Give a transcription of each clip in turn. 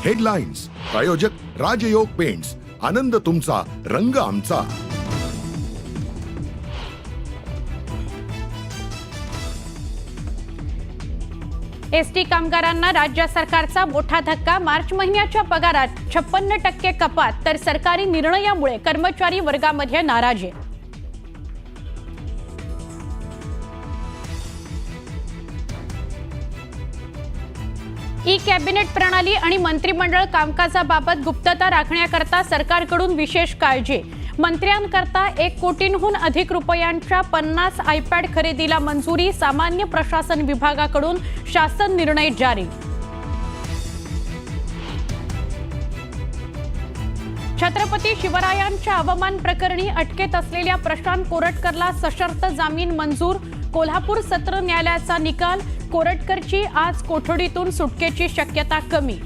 Headlines प्रायोजक राजयोग paints, आनंद तुमचा, रंग आमचा। एसटी कामगारांना राज्य सरकारचा मोठा धक्का। मार्च महिन्याच्या पगारात 56% कपात, तर सरकारी निर्णयामुळे कर्मचारी वर्गामध्ये नाराजी। ई कॅबिनेट प्रणाली आणि मंत्रिमंडळ कामकाजाबाबत गुप्तता राखण्याकरता सरकारकडून विशेष काळजी। मंत्र्यांकरता 1 कोटींहून अधिक रुपयांच्या 50 आयपॅड खरेदीला मंजुरी। सामान्य प्रशासन विभागाकडून शासन निर्णय जारी। छत्रपती शिवरायांच्या अवमान प्रकरणी अटकेत असलेल्या प्रशांत कोरटकरला सशर्त जामीन मंजूर। कोल्हापूर सत्र न्यायालयाचा निकाल। कोरटकरची आज कोठडीतून सुटकेची शक्यता कमी।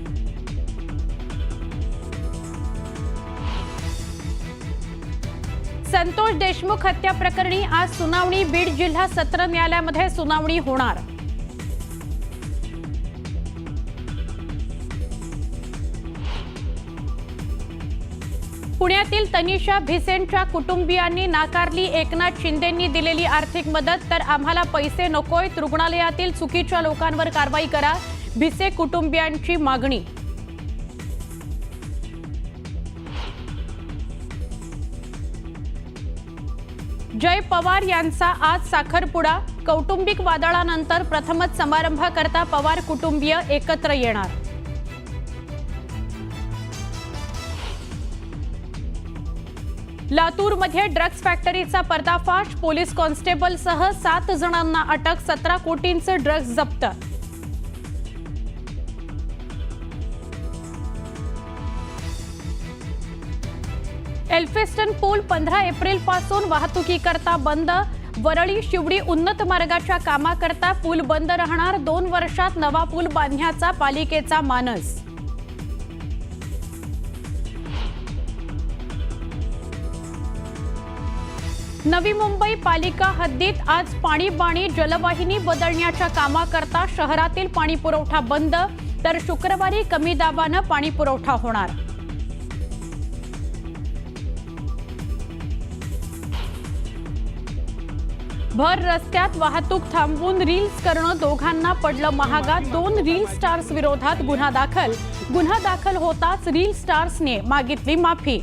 संतोष देशमुख हत्या प्रकरणी आज सुनावणी। बीड जिल्हा सत्र न्यायालयामध्ये सुनावणी होणार। पुण्यातील तनिषा भिसेंच्या कुटुंबियांनी नाकारली एकनाथ शिंदेंनी दिलेली आर्थिक मदत। तर आम्हाला पैसे नकोयत, रुग्णालयातील चुकीच्या लोकांवर कारवाई करा, भिसे कुटुंबियांची मागणी। जय पवार यांचा आज साखरपुडा। कौटुंबिक वादळानंतर प्रथमच समारंभाकरता पवार कुटुंबीय एकत्र येणार। लातूरमध्ये ड्रग्ज फॅक्टरीचा पर्दाफाश। पोलीस कॉन्स्टेबलसह 7 जणांना अटक। 17 कोटींचे ड्रग्ज जप्त। एल्फिस्टन पूल 15 एप्रिलपासून वाहतुकीकरता बंद। वरळी शिवडी उन्नत मार्गाच्या कामाकरता पूल बंद राहणार। 2 वर्षात नवा पूल बांधण्याचा पालिकेचा मानस। नवी मुंबई पालिका हद्दीत आज पाणी जलवाहिनी बदलण्याच्या कामाकरता शहरातील पाणी पुरवठा बंद। तर शुक्रवारी कमी दाबाने पाणी पुरवठा होणार। भर रस्त्यात वाहतूक थांबवून रील्स करणं दोघांना पडलं महागात। 2 रील स्टार्स विरोधात गुन्हा दाखल होताच रील स्टार्सने मागितली माफी।